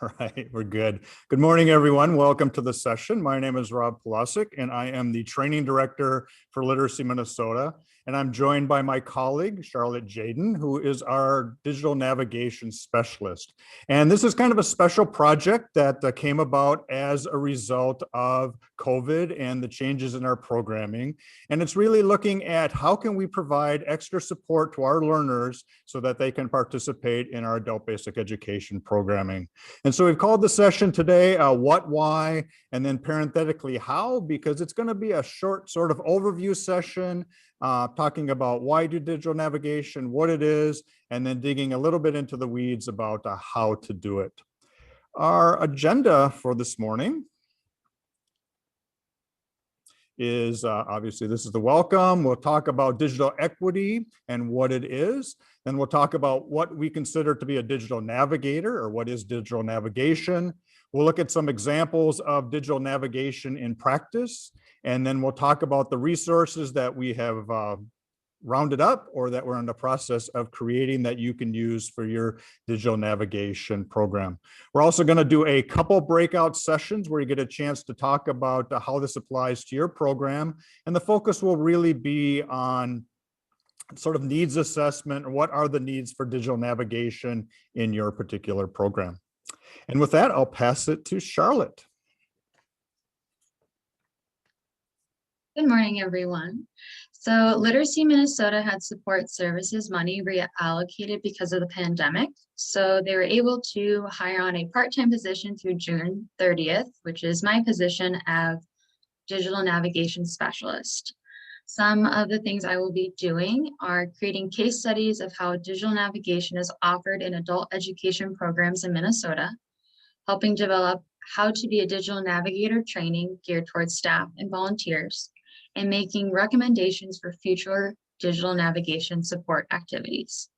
All right, we're good. Good morning, everyone. Welcome to the session. My name is Rob Podlasek, and I am the Training Director for Literacy Minnesota. And I'm joined by my colleague, Charlotte Tjaden, who is our Digital Navigation Specialist. And this is kind of a special project that came about as a result of COVID and the changes in our programming. And it's really looking at how can we provide extra support to our learners so that they can participate in our adult basic education programming. And so we've called the session today, what, why, and then parenthetically how, because it's going to be a short sort of overview session talking about why do digital navigation, what it is, and then digging a little bit into the weeds about how to do it. Our agenda for this morning is obviously this is the welcome. We'll talk about digital equity and what it is. Then we'll talk about what we consider to be a digital navigator or what is digital navigation. We'll look at some examples of digital navigation in practice. And then we'll talk about the resources that we have rounded up or that we're in the process of creating that you can use for your digital navigation program. We're also going to do a couple breakout sessions where you get a chance to talk about how this applies to your program. And the focus will really be on sort of needs assessment, or what are the needs for digital navigation in your particular program. And with that, I'll pass it to Charlotte. Good morning, everyone. So Literacy Minnesota had support services money reallocated because of the pandemic. So they were able to hire on a part-time position through June 30th, which is my position as digital navigation specialist. Some of the things I will be doing are creating case studies of how digital navigation is offered in adult education programs in Minnesota, helping develop how to be a digital navigator training geared towards staff and volunteers, and making recommendations for future digital navigation support activities.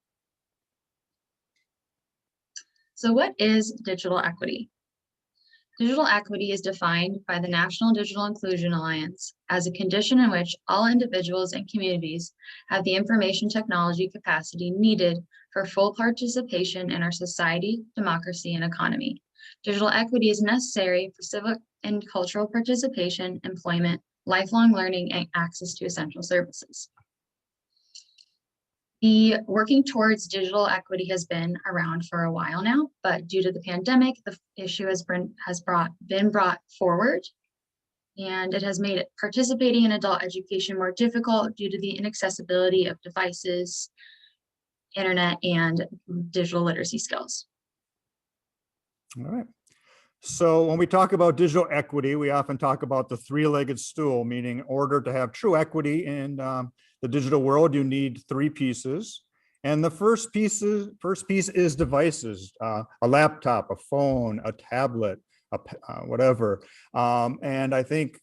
So what is digital equity? Digital equity is defined by the National Digital Inclusion Alliance as a condition in which all individuals and communities have the information technology capacity needed for full participation in our society, democracy, and economy. Digital equity is necessary for civic and cultural participation, employment, lifelong learning, and access to essential services. The working towards digital equity has been around for a while now, but due to the pandemic, the issue has been brought forward, and it has made it participating in adult education more difficult due to the inaccessibility of devices, internet, and digital literacy skills. All right. So when we talk about digital equity, we often talk about the three-legged stool, meaning in order to have true equity in the digital world, you need three pieces. And the first piece is devices, a laptop, a phone, a tablet, whatever. And I think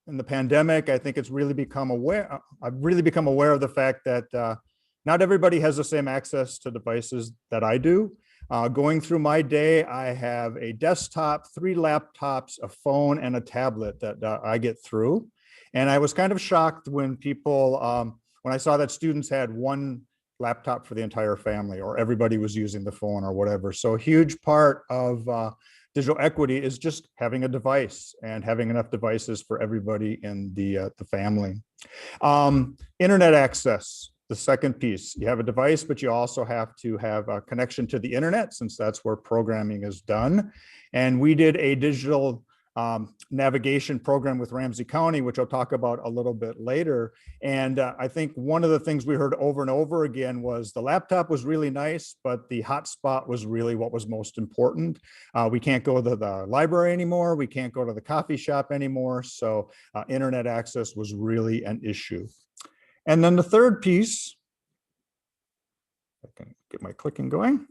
in the pandemic, I think it's really become aware, I've really become aware of the fact that not everybody has the same access to devices that I do. Going through my day, I have a desktop, 3 laptops, a phone, and a tablet that I get through. And I was kind of shocked when people, when I saw that students had 1 laptop for the entire family, or everybody was using the phone or whatever. So a huge part of digital equity is just having a device and having enough devices for everybody in the family. Internet access. The second piece, you have a device, but you also have to have a connection to the internet, since that's where programming is done. And we did a digital navigation program with Ramsey County, which I'll talk about a little bit later. And I think one of the things we heard over and over again was the laptop was really nice, but the hotspot was really what was most important. We can't go to the library anymore. We can't go to the coffee shop anymore. So internet access was really an issue. And then the third piece, I can get my clicking going,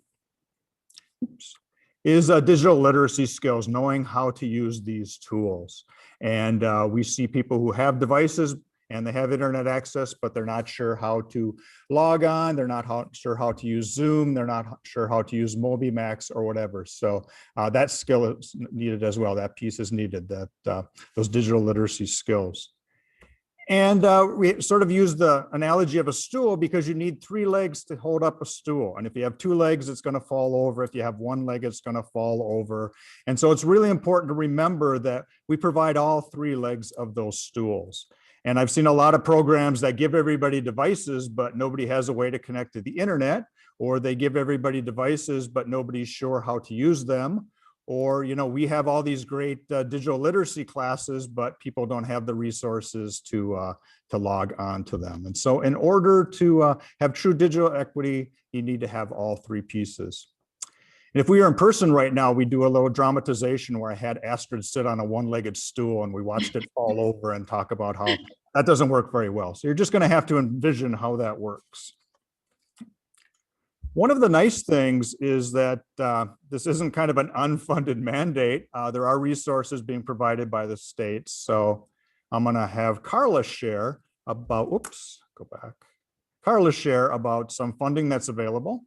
is digital literacy skills, knowing how to use these tools. And we see people who have devices and they have internet access, but they're not sure how to log on. They're not sure how to use Zoom. They're not sure how to use MobiMax or whatever. So that skill is needed as well. That piece is needed, those digital literacy skills. And we sort of use the analogy of a stool because you need 3 legs to hold up a stool. And if you have 2 legs, it's going to fall over. If you have 1 leg, it's going to fall over. And so it's really important to remember that we provide all 3 legs of those stools. And I've seen a lot of programs that give everybody devices, but nobody has a way to connect to the internet, or they give everybody devices, but nobody's sure how to use them. Or, we have all these great digital literacy classes, but people don't have the resources to log on to them. And so in order to have true digital equity, you need to have all 3 pieces. And if we were in person right now, we do a little dramatization where I had Astrid sit on a 1-legged stool and we watched it fall over and talk about how that doesn't work very well. So you're just going to have to envision how that works. One of the nice things is that this isn't kind of an unfunded mandate. There are resources being provided by the states. So I'm going to have Carla share about, Carla share about some funding that's available.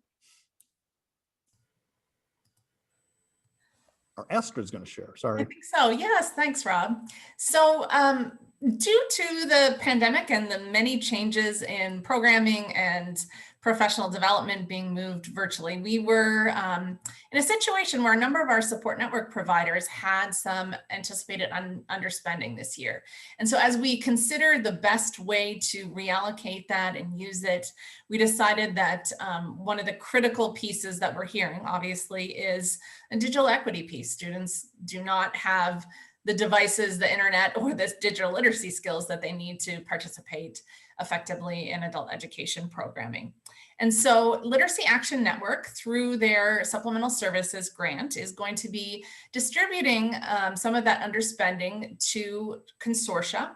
Or Astrid's going to share, sorry. I think so, yes, thanks, Rob. So due to the pandemic and the many changes in programming and professional development being moved virtually, we were in a situation where a number of our support network providers had some anticipated underspending this year. And so as we considered the best way to reallocate that and use it, we decided that one of the critical pieces that we're hearing, obviously, is a digital equity piece. Students do not have the devices, the internet, or the digital literacy skills that they need to participate effectively in adult education programming. And so Literacy Action Network, through their supplemental services grant, is going to be distributing some of that underspending to consortia.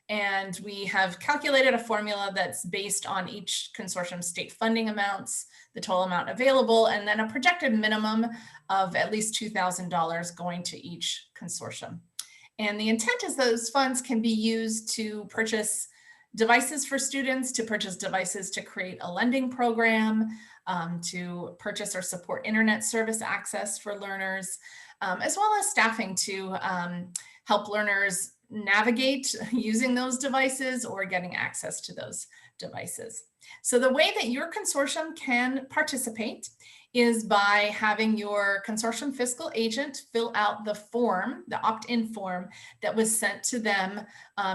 And we have calculated a formula that's based on each consortium state funding amounts, the total amount available, and then a projected minimum of at least $2,000 going to each consortium. And the intent is those funds can be used to purchase devices for students, to purchase devices to create a lending program, to purchase or support internet service access for learners, as well as staffing to help learners navigate using those devices or getting access to those devices. So the way that your consortium can participate is by having your consortium fiscal agent fill out the form, the opt-in form that was sent to them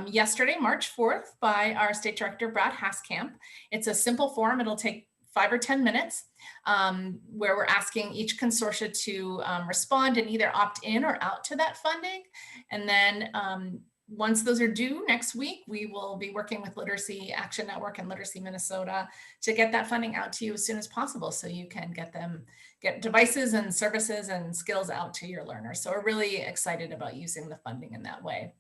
yesterday, March 4th, by our State Director, Brad Haskamp. It's a simple form. It'll take 5 or 10 minutes where we're asking each consortia to respond and either opt in or out to that funding. And then once those are due next week, we will be working with Literacy Action Network and Literacy Minnesota to get that funding out to you as soon as possible so you can get devices and services and skills out to your learners. So we're really excited about using the funding in that way.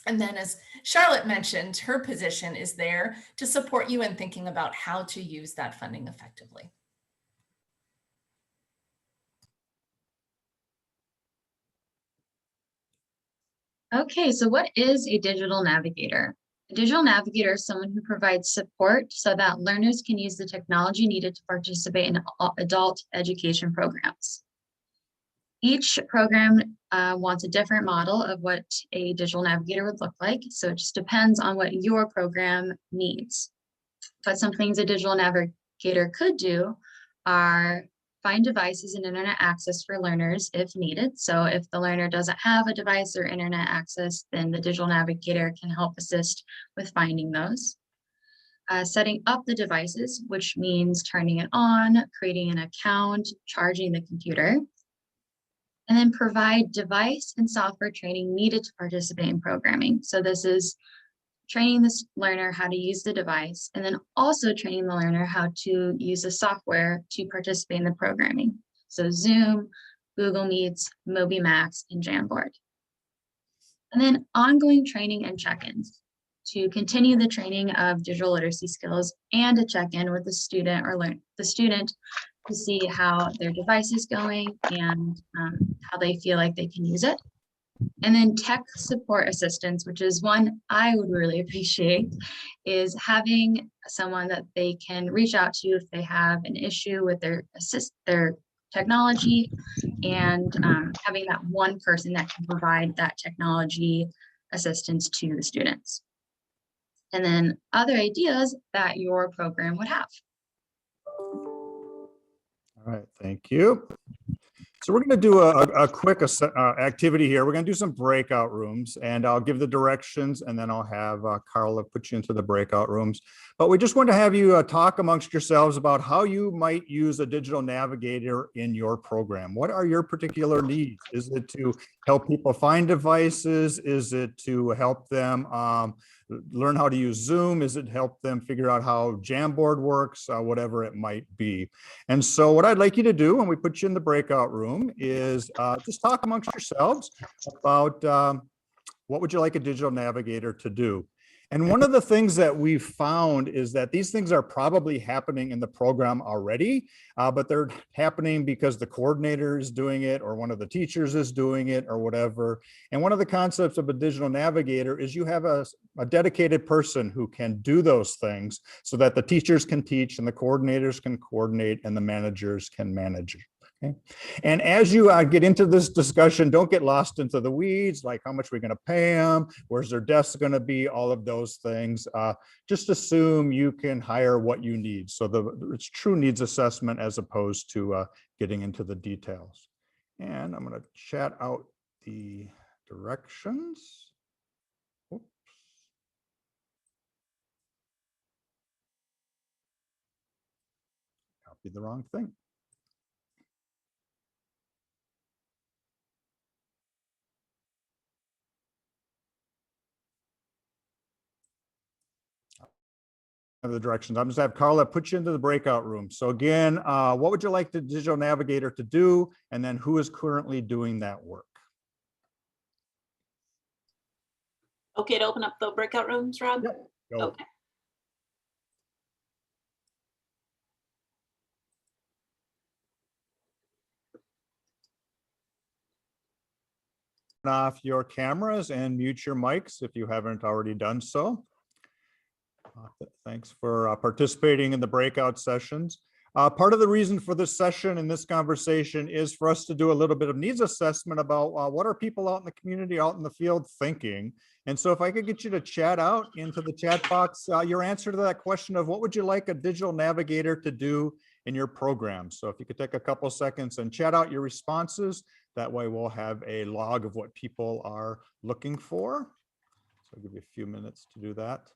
And then, as Charlotte mentioned, her position is there to support you in thinking about how to use that funding effectively. Okay, so what is a digital navigator? A digital navigator is someone who provides support so that learners can use the technology needed to participate in adult education programs. Each program wants a different model of what a digital navigator would look like, so it just depends on what your program needs. But some things a digital navigator could do are find devices and internet access for learners if needed. So if the learner doesn't have a device or internet access, then the digital navigator can help assist with finding those. Setting up the devices, which means turning it on, creating an account, charging the computer, and then provide device and software training needed to participate in programming. So this is training this learner how to use the device, and then also training the learner how to use the software to participate in the programming. So Zoom, Google Meets, MobiMax, and Jamboard. And then ongoing training and check-ins to continue the training of digital literacy skills and a check-in with the student or the student to see how their device is going and how they feel like they can use it. And then tech support assistance, which is one I would really appreciate, is having someone that they can reach out to if they have an issue with their technology, and having that one person that can provide that technology assistance to the students. and then other ideas that your program would have. All right, thank you. So we're going to do a quick activity here. We're going to do some breakout rooms, and I'll give the directions, and then I'll have Carla put you into the breakout rooms. But we just want to have you talk amongst yourselves about how you might use a digital navigator in your program. What are your particular needs? Is it to help people find devices? Is it to help them learn how to use Zoom? Is it help them figure out how Jamboard works? Whatever it might be. And so what I'd like you to do when we put you in the breakout room is just talk amongst yourselves about what would you like a digital navigator to do? And one of the things that we've found is that these things are probably happening in the program already, but they're happening because the coordinator is doing it or one of the teachers is doing it or whatever. And one of the concepts of a digital navigator is you have a dedicated person who can do those things so that the teachers can teach and the coordinators can coordinate and the managers can manage. Okay. And as you get into this discussion, don't get lost into the weeds, like how much we're going to pay them, where's their desk going to be, all of those things. Just assume you can hire what you need. So it's true needs assessment as opposed to getting into the details. And I'm going to chat out the directions. Oops. Copied the wrong thing. The directions. I'm just have Carla put you into the breakout room. So again, what would you like the digital navigator to do? And then who is currently doing that work? Okay to open up the breakout rooms, Rob? Yep. Go. Okay. Turn off your cameras and mute your mics if you haven't already done so. Thanks for participating in the breakout sessions. Part of the reason for this session and this conversation is for us to do a little bit of needs assessment about what are people out in the community, out in the field thinking. And so if I could get you to chat out into the chat box, your answer to that question of what would you like a digital navigator to do in your program? So if you could take a couple seconds and chat out your responses, that way we'll have a log of what people are looking for. So I'll give you a few minutes to do that.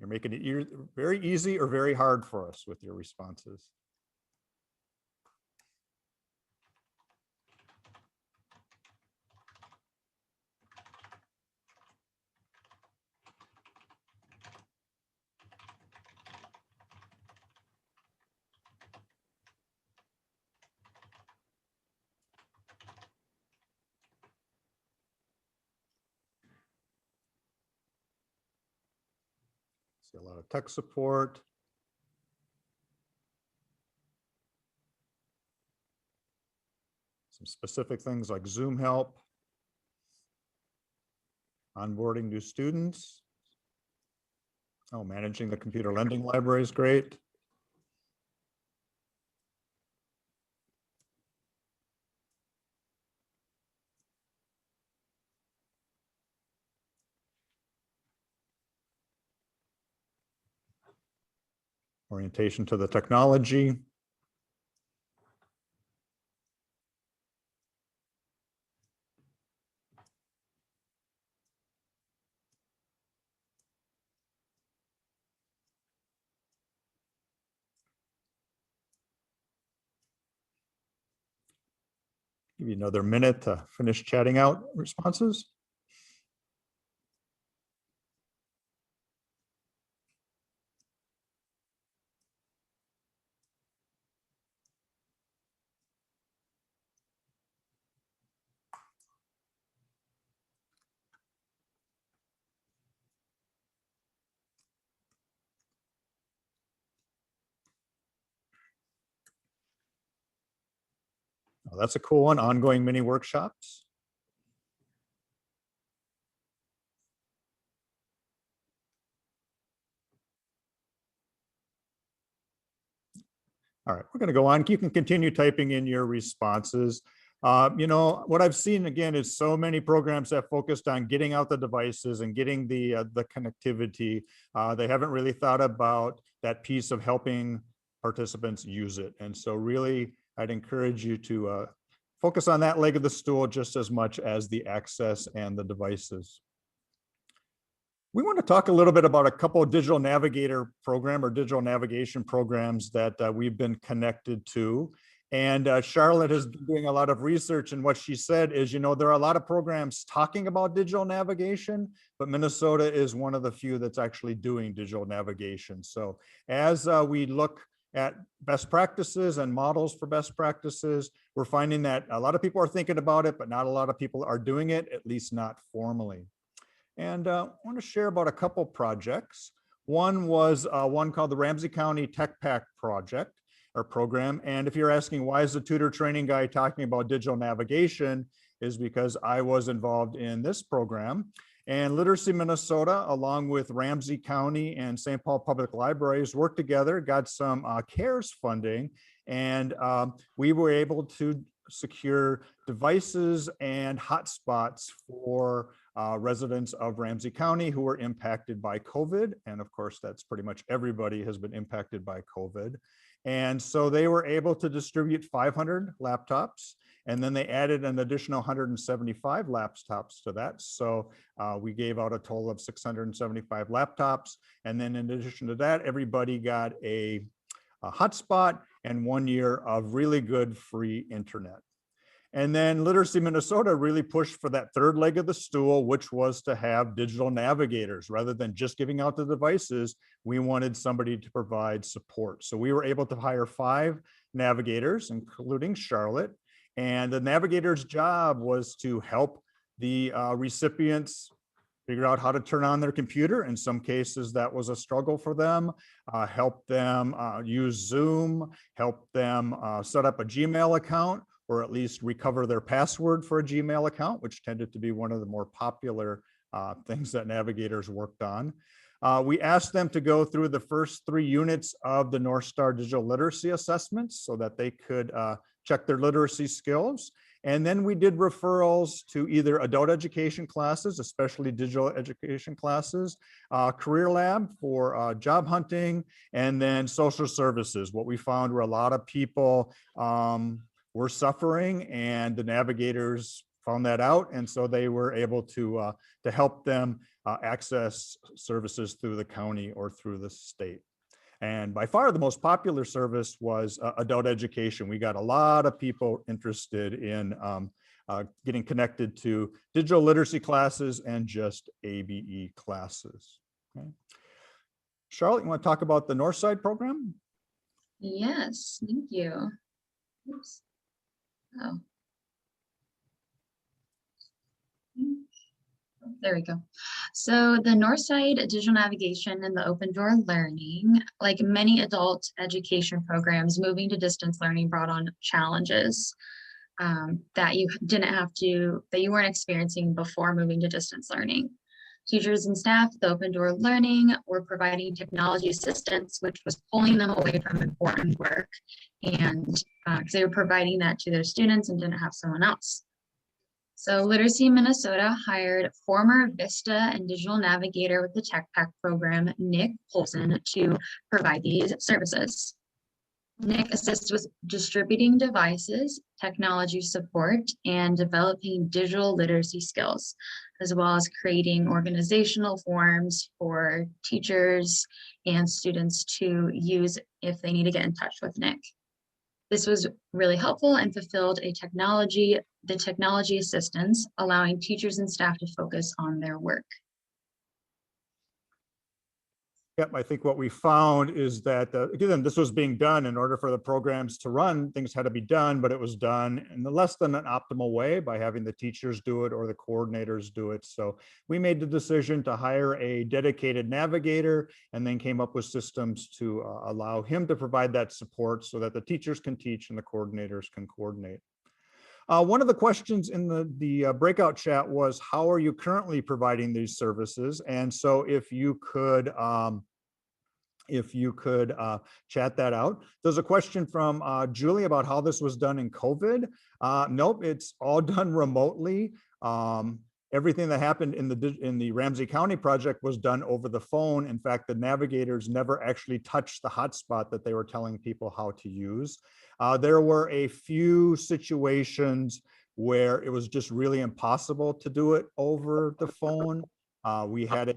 You're making it either very easy or very hard for us with your responses. See a lot of tech support. Some specific things like Zoom help. Onboarding new students. Oh, managing the computer lending library is great. Orientation to the technology. Give you another minute to finish chatting out responses. Oh, that's a cool one, ongoing mini workshops. All right, we're going to go on. You can continue typing in your responses. What I've seen again is so many programs have focused on getting out the devices and getting the connectivity. They haven't really thought about that piece of helping participants use it. And so really, I'd encourage you to focus on that leg of the stool just as much as the access and the devices. We want to talk a little bit about a couple of digital navigator program or digital navigation programs that we've been connected to. And Charlotte has been doing a lot of research, and what she said is, there are a lot of programs talking about digital navigation, but Minnesota is one of the few that's actually doing digital navigation. So as we look at best practices and models for best practices, we're finding that a lot of people are thinking about it, but not a lot of people are doing it, at least not formally. And I want to share about a couple projects. One was one called the Ramsey County TechPak project or program. And if you're asking, why is the tutor training guy talking about digital navigation, is because I was involved in this program. And Literacy Minnesota, along with Ramsey County and St. Paul Public Libraries, worked together, got some CARES funding, and we were able to secure devices and hotspots for residents of Ramsey County who were impacted by COVID. And of course, that's pretty much everybody has been impacted by COVID. And so they were able to distribute 500 laptops, and then they added an additional 175 laptops to that. So we gave out a total of 675 laptops. And then in addition to that, everybody got a hotspot and 1 year of really good free internet. And then Literacy Minnesota really pushed for that third leg of the stool, which was to have digital navigators. Rather than just giving out the devices, we wanted somebody to provide support. So we were able to hire 5 navigators, including Charlotte. And the navigator's job was to help the recipients figure out how to turn on their computer. In some cases, that was a struggle for them. Help them use Zoom, help them set up a Gmail account, or at least recover their password for a Gmail account, which tended to be one of the more popular things that navigators worked on. We asked them to go through the first 3 units of the Northstar digital literacy assessments so that they could check their literacy skills. And then we did referrals to either adult education classes, especially digital education classes, career lab for job hunting, and then social services. What we found were a lot of people were suffering, and the navigators found that out. And so they were able to help them access services through the county or through the state. And by far the most popular service was adult education. We got a lot of people interested in getting connected to digital literacy classes and just ABE classes. Okay. Charlotte, you want to talk about the Northside program? Yes, thank you. Oops. Oh. There we go. So the Northside digital navigation and the open door learning, like many adult education programs, moving to distance learning brought on challenges that you weren't experiencing before moving to distance learning. Teachers and staff, the open door learning, were providing technology assistance, which was pulling them away from important work, and because they were providing that to their students and didn't have someone else. So Literacy Minnesota hired former Vista and digital navigator with the TechPak program, Nick Polson, to provide these services. Nick assists with distributing devices, technology support, and developing digital literacy skills, as well as creating organizational forms for teachers and students to use if they need to get in touch with Nick. This was really helpful and fulfilled the technology assistance, allowing teachers and staff to focus on their work. Yep, I think what we found is that, again, this was being done in order for the programs to run. Things had to be done, but it was done in less than an optimal way by having the teachers do it or the coordinators do it. So we made the decision to hire a dedicated navigator and then came up with systems to allow him to provide that support so that the teachers can teach and the coordinators can coordinate. One of the questions in the breakout chat was, how are you currently providing these services? And so if you could if you could chat that out. There's a question from Julie about how this was done in COVID. Nope, it's all done remotely. Everything that happened in the Ramsey County project was done over the phone. In fact, the navigators never actually touched the hotspot that they were telling people how to use. There were a few situations where it was just really impossible to do it over the phone. We had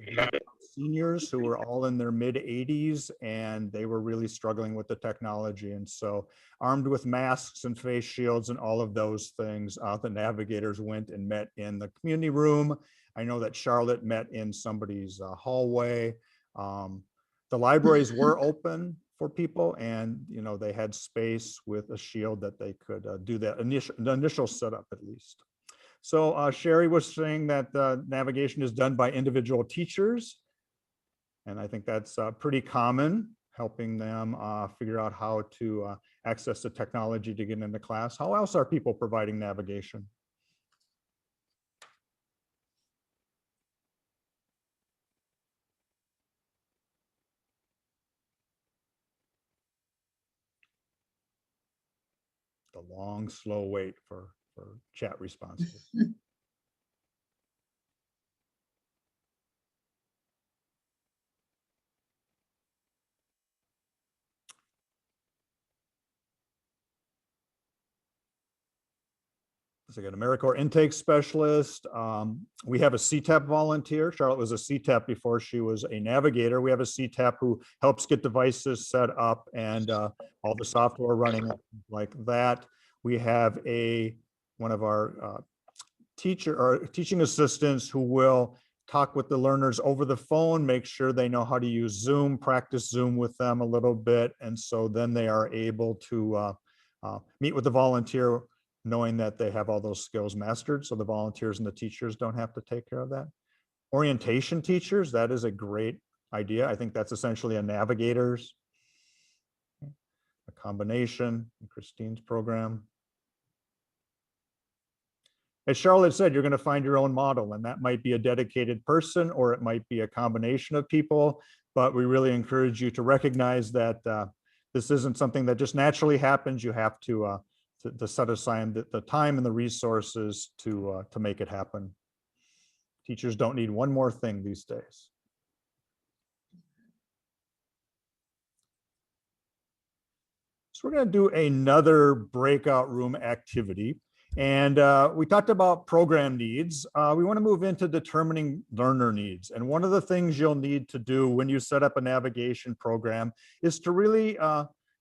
seniors who were all in their mid 80s and they were really struggling with the technology. And so armed with masks and face shields and all of those things, the navigators went and met in the community room. I know that Charlotte met in somebody's hallway. The libraries were open for people, and they had space with a shield that they could do that initial setup at least. So Sherry was saying that navigation is done by individual teachers. And I think that's pretty common, helping them figure out how to access the technology to get into class. How else are people providing navigation? The long, slow wait for chat responses. So again, AmeriCorps intake specialist. We have a CTAP volunteer. Charlotte was a CTAP before she was a navigator. We have a CTAP who helps get devices set up and all the software running like that. We have one of our teaching assistants who will talk with the learners over the phone, make sure they know how to use Zoom, practice Zoom with them a little bit. And so then they are able to meet with the volunteer, knowing that they have all those skills mastered, so the volunteers and the teachers don't have to take care of that. Orientation teachers, that is a great idea. I think that's essentially a navigators, a combination in Christine's program. As Charlotte said, you're going to find your own model, and that might be a dedicated person or it might be a combination of people, but we really encourage you to recognize that this isn't something that just naturally happens. You have to set aside the time and the resources to make it happen. Teachers don't need one more thing these days. So we're going to do another breakout room activity. And we talked about program needs. We want to move into determining learner needs. And one of the things you'll need to do when you set up a navigation program is to really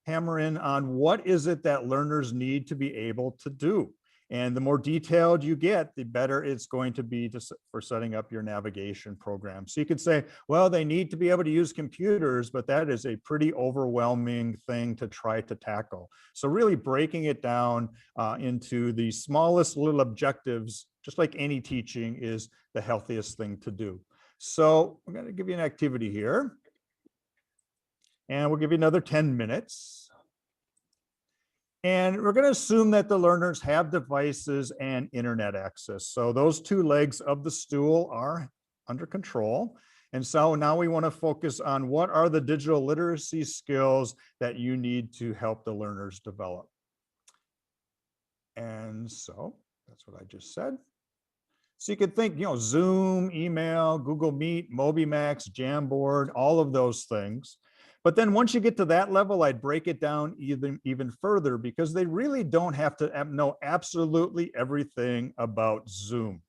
hammer in on what is it that learners need to be able to do. And the more detailed you get, the better it's going to be for setting up your navigation program. So you could say, well, they need to be able to use computers, but that is a pretty overwhelming thing to try to tackle. So really breaking it down into the smallest little objectives, just like any teaching, is the healthiest thing to do. So I'm going to give you an activity here. And we'll give you another 10 minutes. And we're going to assume that the learners have devices and internet access. So those two legs of the stool are under control. And so now we want to focus on what are the digital literacy skills that you need to help the learners develop. And so that's what I just said. So you could think, Zoom, email, Google Meet, MobiMax, Jamboard, all of those things. But then once you get to that level, I'd break it down even further, because they really don't have to know absolutely everything about Zoom.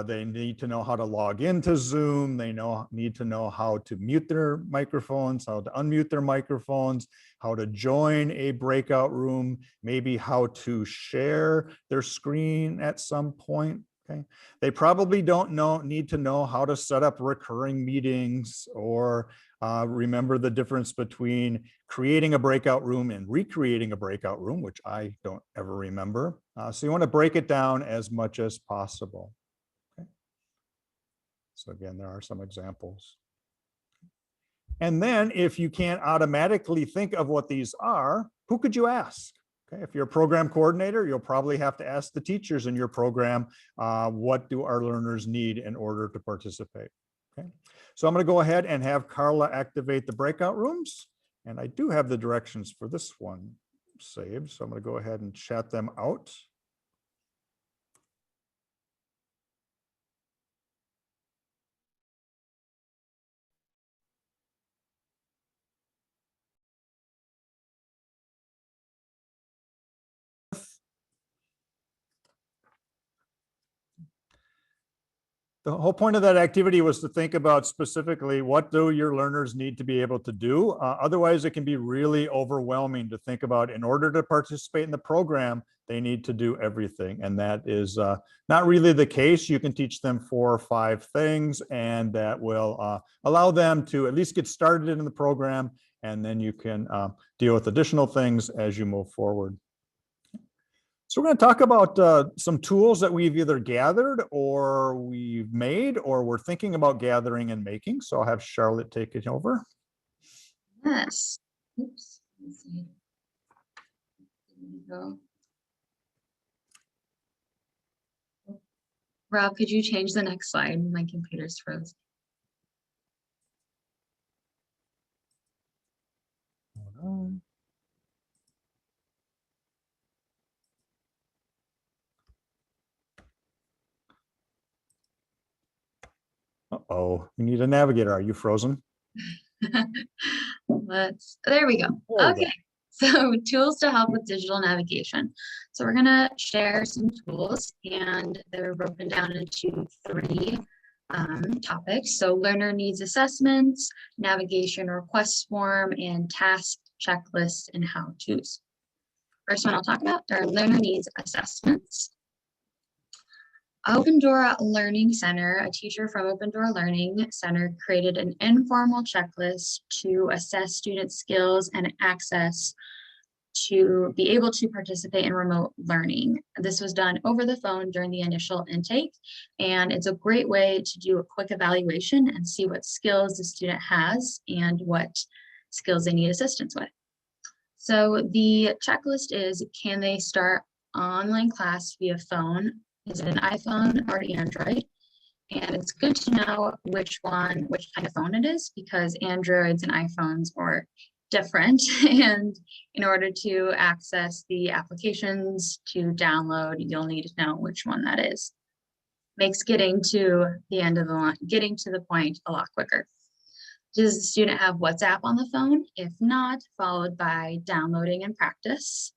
They need to know how to log into Zoom. They need to know how to mute their microphones, how to unmute their microphones, how to join a breakout room, maybe how to share their screen at some point. Okay. They probably don't need to know how to set up recurring meetings or remember the difference between creating a breakout room and recreating a breakout room, which I don't ever remember. So you want to break it down as much as possible. Okay. So again, there are some examples. And then if you can't automatically think of what these are, who could you ask? Okay, if you're a program coordinator, you'll probably have to ask the teachers in your program, what do our learners need in order to participate? So I'm going to go ahead and have Carla activate the breakout rooms. And I do have the directions for this one saved. So I'm going to go ahead and chat them out. The whole point of that activity was to think about specifically what do your learners need to be able to do. Otherwise, it can be really overwhelming to think about in order to participate in the program, they need to do everything. And that is not really the case. You can teach them 4 or 5 things, and that will allow them to at least get started in the program. And then you can deal with additional things as you move forward. So we're going to talk about some tools that we've either gathered or we've made or we're thinking about gathering and making. So I'll have Charlotte take it over. Yes. Oops. Let's see. There we go. Rob, could you change the next slide? My computer's froze. Hold on. Uh-oh, we need a navigator. Are you frozen? There we go. There we Okay, so tools to help with digital navigation. So we're gonna share some tools, and they're broken down into 3 topics. So learner needs assessments, navigation request form, and task checklists and how-tos. First one I'll talk about are learner needs assessments. Open Door Learning Center, a teacher from Open Door Learning Center, created an informal checklist to assess student skills and access to be able to participate in remote learning. This was done over the phone during the initial intake, and it's a great way to do a quick evaluation and see what skills the student has and what skills they need assistance with. So the checklist is, can they start online class via phone? Is it an iPhone or Android? And it's good to know which kind of phone it is, because Androids and iPhones are different. And in order to access the applications to download, you'll need to know which one that is. Makes getting to the end of the line, getting to the point a lot quicker. Does the student have WhatsApp on the phone? If not, followed by downloading and practice.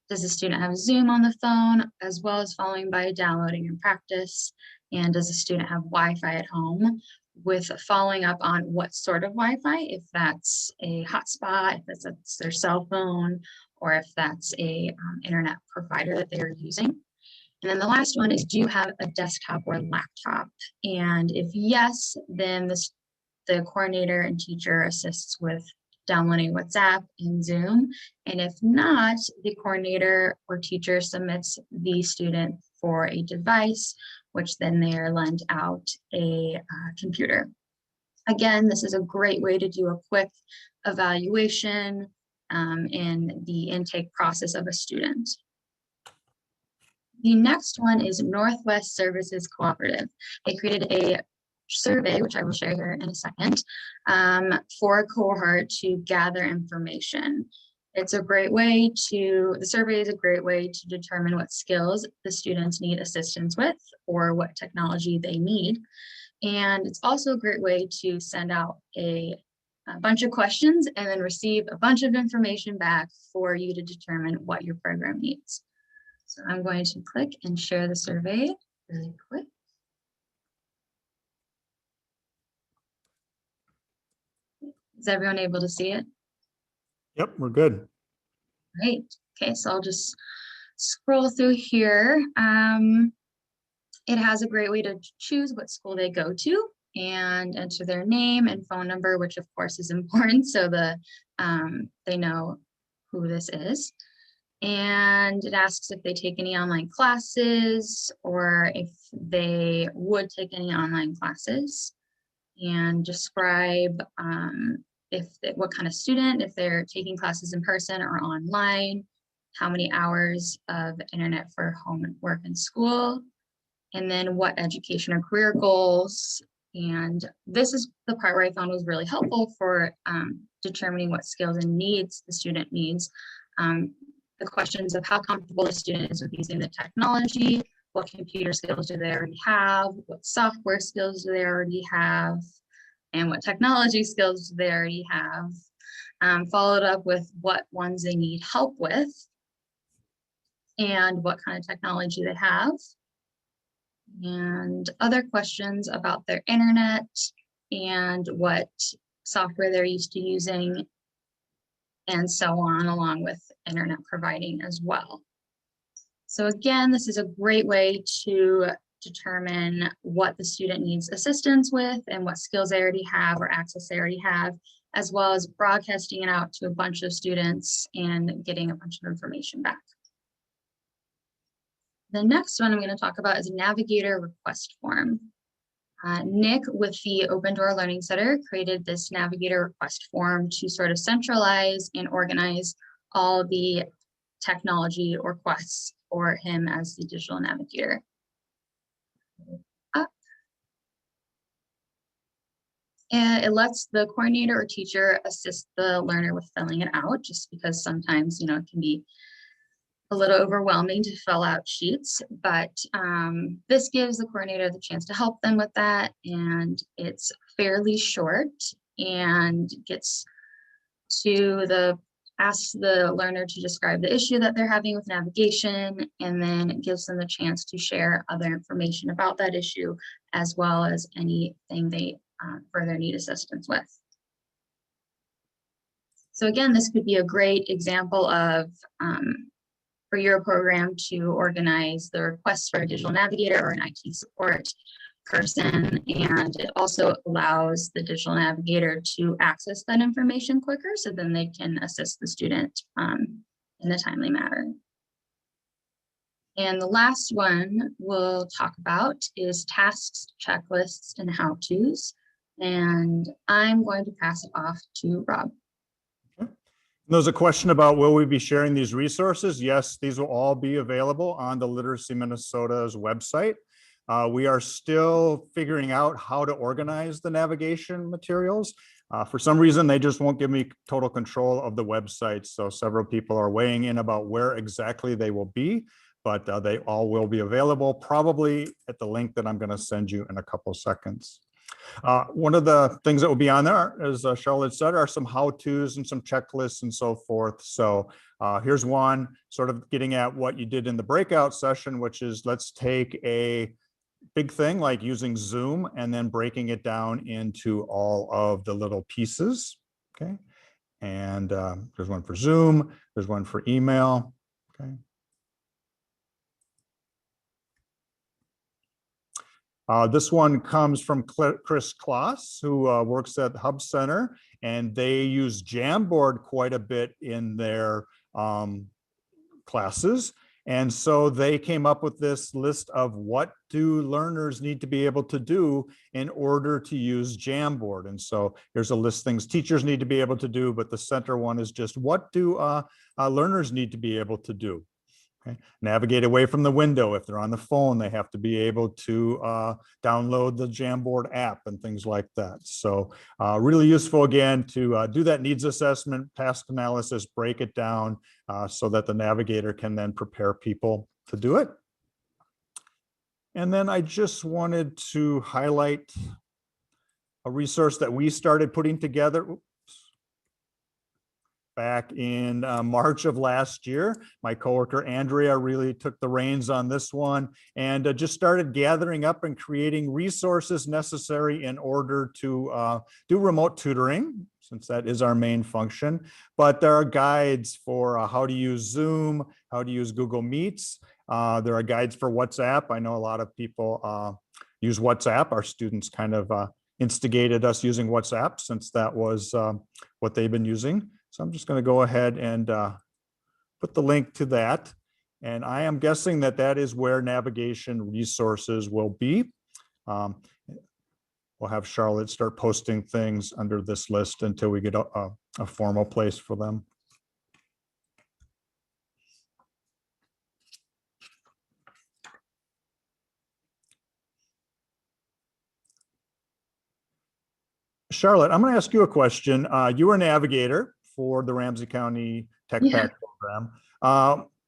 Does the student have Zoom on the phone, as well as following by downloading and practice? And does the student have Wi-Fi at home, with following up on what sort of Wi-Fi, if that's a hotspot, if that's their cell phone, or if that's a internet provider that they're using. And then the last one is, do you have a desktop or laptop? And if yes, then the coordinator and teacher assists with downloading WhatsApp and Zoom. And if not, the coordinator or teacher submits the student for a device, which then they are lent out a computer. Again, this is a great way to do a quick evaluation in the intake process of a student. The next one is Northwest Services Cooperative. They created a survey, which I will share here in a second, for a cohort to gather information. It's a great way the survey is a great way to determine what skills the students need assistance with or what technology they need. And it's also a great way to send out a bunch of questions and then receive a bunch of information back for you to determine what your program needs. So I'm going to click and share the survey really quick. Is everyone able to see it? Yep, we're good. Great. Okay, so I'll just scroll through here. It has a great way to choose what school they go to and enter their name and phone number, which of course is important, so they know who this is. And it asks if they take any online classes or if they would take any online classes, and describe what kind of student, if they're taking classes in person or online, how many hours of internet for home and work and school, and then what education or career goals And this is the part where I found was really helpful for determining what skills and needs the student needs. The questions of how comfortable the student is with using the technology, what computer skills do they already have, what software skills do they already have, and what technology skills do they already have. Followed up with what ones they need help with and what kind of technology they have. And other questions about their internet and what software they're used to using, and so on, along with internet providing as well. So again, this is a great way to determine what the student needs assistance with and what skills they already have or access they already have, as well as broadcasting it out to a bunch of students and getting a bunch of information back. The next one I'm going to talk about is a Navigator request form. Nick with the Open Door Learning Center created this Navigator request form to sort of centralize and organize all the technology requests for him as the digital navigator. And it lets the coordinator or teacher assist the learner with filling it out, just because sometimes, it can be a little overwhelming to fill out sheets, but this gives the coordinator the chance to help them with that. And it's fairly short and gets to asks the learner to describe the issue that they're having with navigation, and then it gives them the chance to share other information about that issue, as well as anything they further need assistance with. So again, this could be a great example of for your program to organize the requests for a digital navigator or an IT support person. And it also allows the digital navigator to access that information quicker, so then they can assist the student in a timely manner. And the last one we'll talk about is tasks, checklists, and how-tos. And I'm going to pass it off to Rob. There's a question about, will we be sharing these resources? Yes, these will all be available on the Literacy Minnesota's website. We are still figuring out how to organize the navigation materials. For some reason, they just won't give me total control of the website. So several people are weighing in about where exactly they will be, but they all will be available, probably at the link that I'm going to send you in a couple seconds. One of the things that will be on there, as Charlotte said, are some how-tos and some checklists and so forth. So here's one sort of getting at what you did in the breakout session, which is, let's take a big thing like using Zoom and then breaking it down into all of the little pieces. Okay. And there's one for Zoom, there's one for email. Okay. This one comes from Chris Kloss, who works at Hub Center, and they use Jamboard quite a bit in their classes. And so they came up with this list of what do learners need to be able to do in order to use Jamboard. And so here's a list of things teachers need to be able to do, but the center one is just what do learners need to be able to do. Okay. Navigate away from the window. If they're on the phone, they have to be able to download the Jamboard app and things like that. So really useful, again, to do that needs assessment, task analysis, break it down so that the navigator can then prepare people to do it. And then I just wanted to highlight a resource that we started putting together back in March of last year. My coworker Andrea really took the reins on this one and just started gathering up and creating resources necessary in order to do remote tutoring, since that is our main function. But there are guides for how to use Zoom, how to use Google Meets. There are guides for WhatsApp. I know a lot of people use WhatsApp. Our students kind of instigated us using WhatsApp, since that was what they've been using. So I'm just going to go ahead and put the link to that. And I am guessing that that is where navigation resources will be. We'll have Charlotte start posting things under this list until we get a formal place for them. Charlotte, I'm going to ask you a question. You were a navigator for the Ramsey County TechPak program.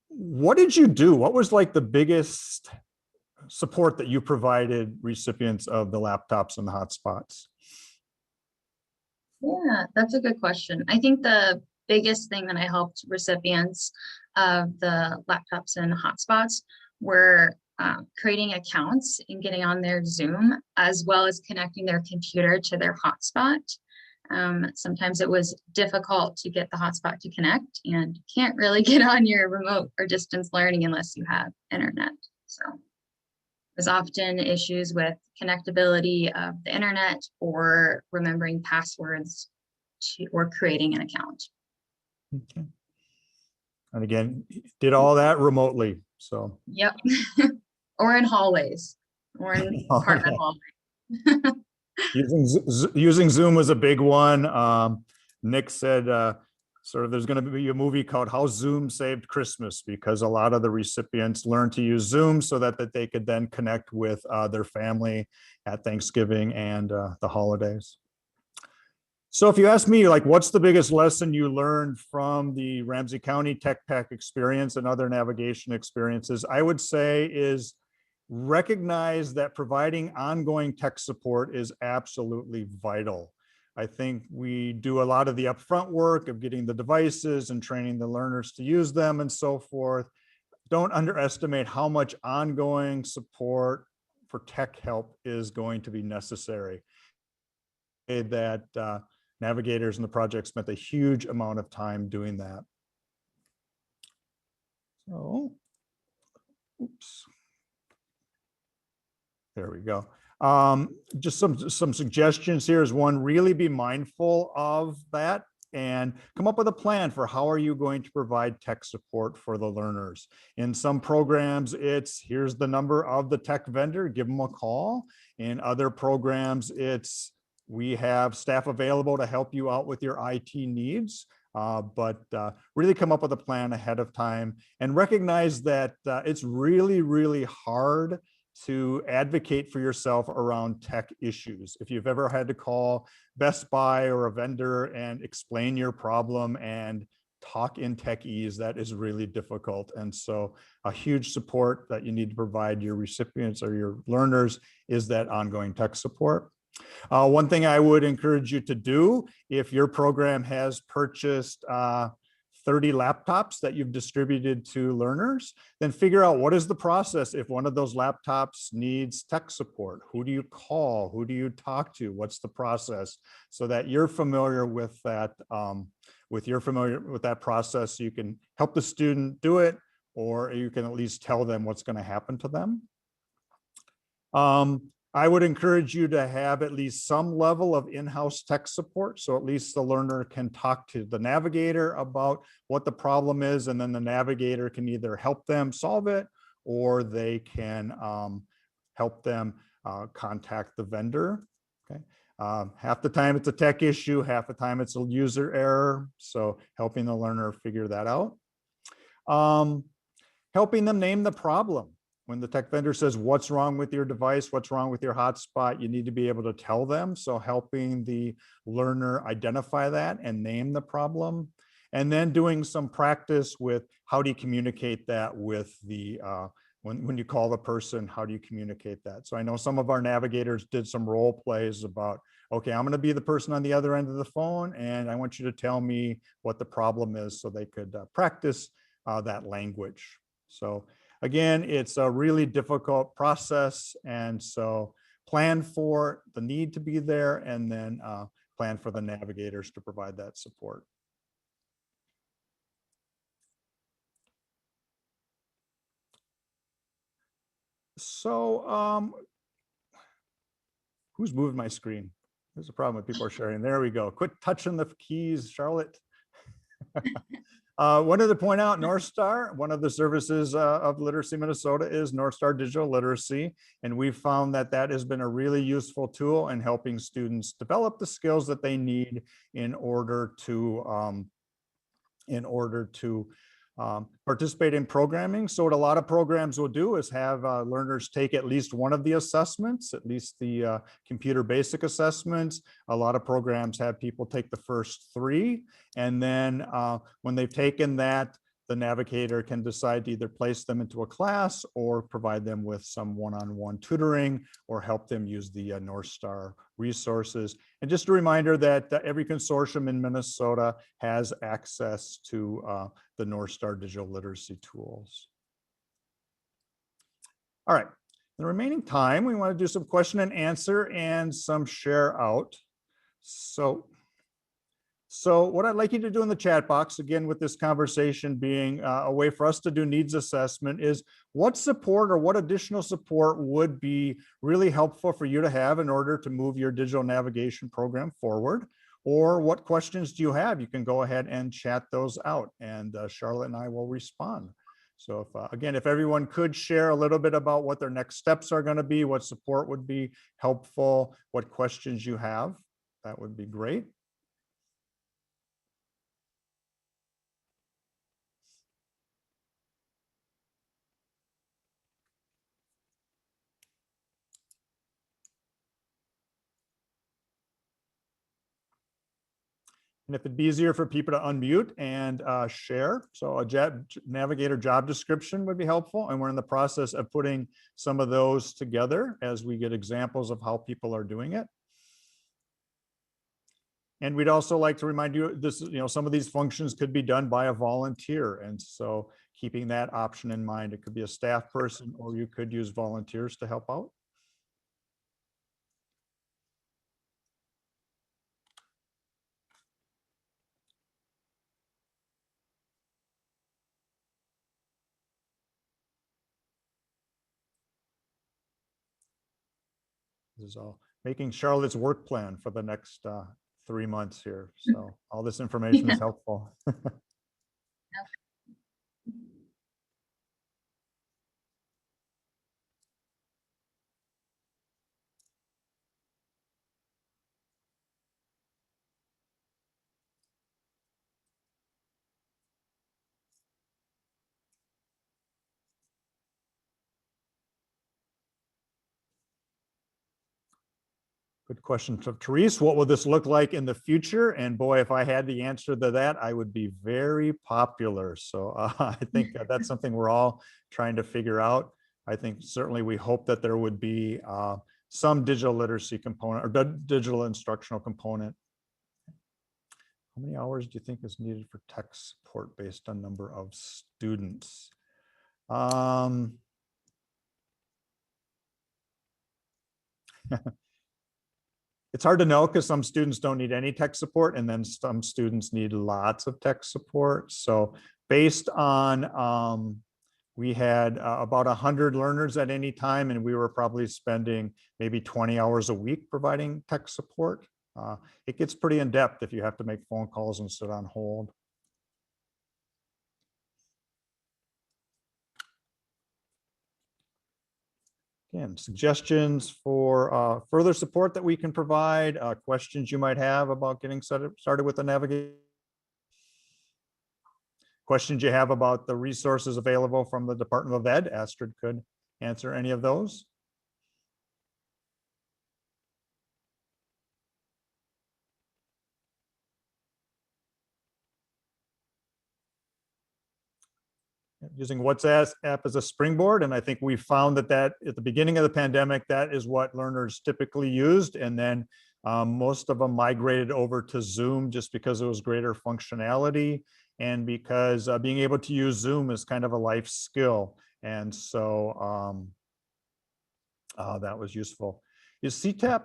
What did you do? What was like the biggest support that you provided recipients of the laptops and the hotspots? Yeah, that's a good question. I think the biggest thing that I helped recipients of the laptops and hotspots were creating accounts and getting on their Zoom, as well as connecting their computer to their hotspot. Sometimes it was difficult to get the hotspot to connect, and can't really get on your remote or distance learning unless you have internet. So there's often issues with connectability of the internet or remembering passwords or creating an account. Okay. And again, did all that remotely. So Yep. Or in hallways or in apartment hallways. using Zoom was a big one. Nick said sort of there's going to be a movie called How Zoom Saved Christmas, because a lot of the recipients learned to use Zoom so that they could then connect with their family at Thanksgiving and the holidays. So if you ask me, like, what's the biggest lesson you learned from the Ramsey County TechPak experience and other navigation experiences, I would say is recognize that providing ongoing tech support is absolutely vital. I think we do a lot of the upfront work of getting the devices and training the learners to use them and so forth. Don't underestimate how much ongoing support for tech help is going to be necessary. That navigators in the project spent a huge amount of time doing that. So, oops. There we go. Just some suggestions here is one, really be mindful of that and come up with a plan for how are you going to provide tech support for the learners. In some programs, it's here's the number of the tech vendor, give them a call. In other programs, it's we have staff available to help you out with your IT needs. But really come up with a plan ahead of time and recognize that it's really, really hard to advocate for yourself around tech issues. If you've ever had to call Best Buy or a vendor and explain your problem and talk in techese, that is really difficult. And so a huge support that you need to provide your recipients or your learners is that ongoing tech support. One thing I would encourage you to do, if your program has purchased 30 laptops that you've distributed to learners, then figure out what is the process if one of those laptops needs tech support. Who do you call? Who do you talk to? What's the process? So that you're familiar with that, process, so you can help the student do it, or you can at least tell them what's going to happen to them. I would encourage you to have at least some level of in-house tech support, so at least the learner can talk to the navigator about what the problem is, and then the navigator can either help them solve it, or they can help them contact the vendor. Okay. Half the time it's a tech issue, half the time it's a user error, so helping the learner figure that out. Helping them name the problem. When the tech vendor says, what's wrong with your device? What's wrong with your hotspot? You need to be able to tell them. So helping the learner identify that and name the problem. And then doing some practice with how do you communicate that with the, when you call the person, how do you communicate that? So I know some of our navigators did some role plays about, okay, I'm going to be the person on the other end of the phone, and I want you to tell me what the problem is, so they could practice that language. So again, it's a really difficult process, and so plan for the need to be there, and then plan for the navigators to provide that support. So who's moved my screen? There's a problem with people are sharing. There we go. Quit touching the keys, Charlotte. Wanted to point out Northstar, one of the services of Literacy Minnesota is Northstar Digital Literacy. And we've found that that has been a really useful tool in helping students develop the skills that they need in order to Participate in programming. So what a lot of programs will do is have learners take at least one of the assessments, at least the computer basic assessments. A lot of programs have people take the first 3. And then when they've taken that, the navigator can decide to either place them into a class or provide them with some one-on-one tutoring or help them use the Northstar resources. And just a reminder that every consortium in Minnesota has access to the Northstar digital literacy tools. All right, in the remaining time, we want to do some question and answer and some share out. So what I'd like you to do in the chat box, again, with this conversation being a way for us to do needs assessment, is what support or what additional support would be really helpful for you to have in order to move your digital navigation program forward? Or what questions do you have? You can go ahead and chat those out, and Charlotte and I will respond. So again, if everyone could share a little bit about what their next steps are going to be, what support would be helpful, what questions you have, that would be great. And if it'd be easier for people to unmute and share, so a Navigator job description would be helpful. And we're in the process of putting some of those together as we get examples of how people are doing it. And we'd also like to remind you this, some of these functions could be done by a volunteer. And so keeping that option in mind, it could be a staff person or you could use volunteers to help out. This is all making Charlotte's work plan for the next 3 months here. So all this information is helpful. Good question from Therese. What will this look like in the future? And boy, if I had the answer to that, I would be very popular. So I think that's something we're all trying to figure out. I think certainly we hope that there would be some digital literacy component or digital instructional component. How many hours do you think is needed for tech support based on number of students? It's hard to know because some students don't need any tech support and then some students need lots of tech support. So based on, we had about 100 learners at any time and we were probably spending maybe 20 hours a week providing tech support. It gets pretty in depth if you have to make phone calls and sit on hold. Again, suggestions for further support that we can provide, questions you might have about getting started with the Navigator, questions you have about the resources available from the Department of Ed. Astrid could answer any of those. Using WhatsApp as a springboard. And I think we found that at the beginning of the pandemic, that is what learners typically used. And then most of them migrated over to Zoom just because it was greater functionality and because being able to use Zoom is kind of a life skill. And so that was useful. Is CTAP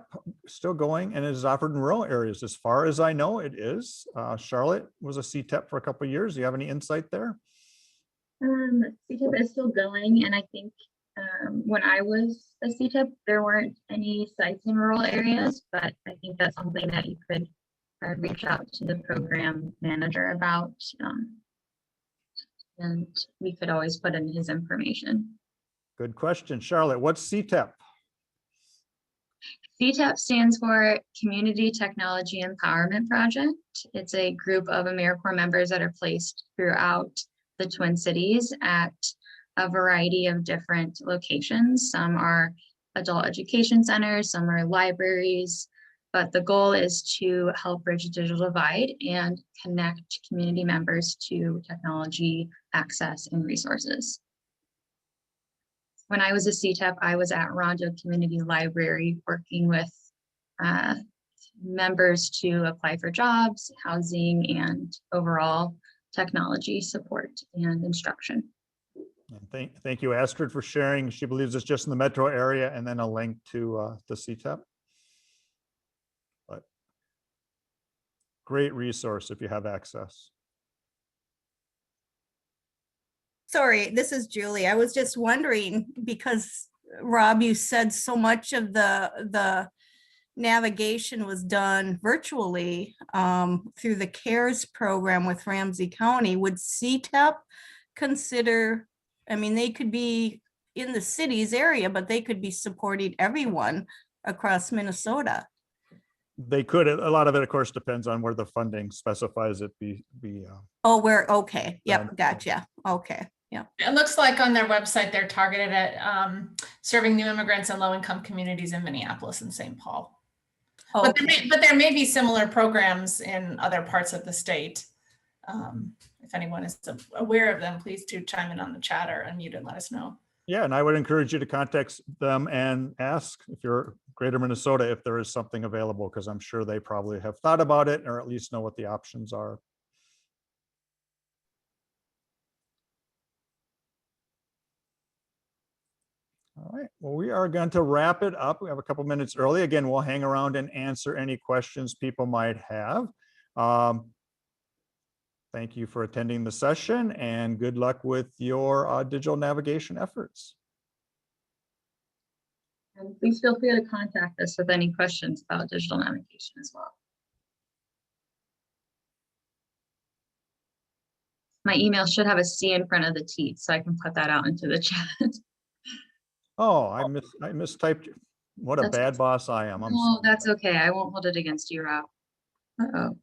still going and it is offered in rural areas? As far as I know, it is. Charlotte was a CTAP for a couple of years. Do you have any insight there? CTAP is still going, and I think when I was a CTAP, there weren't any sites in rural areas, but I think that's something that you could reach out to the program manager about, and we could always put in his information. Good question. Charlotte, what's CTAP? CTAP stands for Community Technology Empowerment Project. It's a group of AmeriCorps members that are placed throughout the Twin Cities at a variety of different locations. Some are adult education centers, some are libraries, but the goal is to help bridge the digital divide and connect community members to technology access and resources. When I was a CTEP, I was at Rondo Community Library working with members to apply for jobs, housing, and overall technology support and instruction. And thank you, Astrid, for sharing. She believes it's just in the metro area, and then a link to the CTEP. But great resource if you have access. Sorry, this is Julie. I was just wondering, because Rob, you said so much of the navigation was done virtually through the CARES program with Ramsey County. Would CTEP consider, I mean, they could be in the cities area, but they could be supporting everyone across Minnesota. They could. A lot of it, of course, depends on where the funding specifies it be. Oh, okay. Yep, Done. gotcha. Okay. Yeah. It looks like on their website, they're targeted at serving new immigrants and low-income communities in Minneapolis and St. Paul. But there may be similar programs in other parts of the state. If anyone is aware of them, please do chime in on the chat or unmute and let us know. Yeah, and I would encourage you to contact them and ask if you're Greater Minnesota if there is something available, because I'm sure they probably have thought about it or at least know what the options are. All right, well, we are going to wrap it up. We have a couple minutes early. Again, we'll hang around and answer any questions people might have. Thank you for attending the session and good luck with your digital navigation efforts. And please feel free to contact us with any questions about digital navigation as well. My email should have a C in front of the T, so I can put that out into the chat. Oh, I mistyped you. What a bad boss I am. I'm No, sorry. that's okay. I won't hold it against you, Rob. Uh-oh.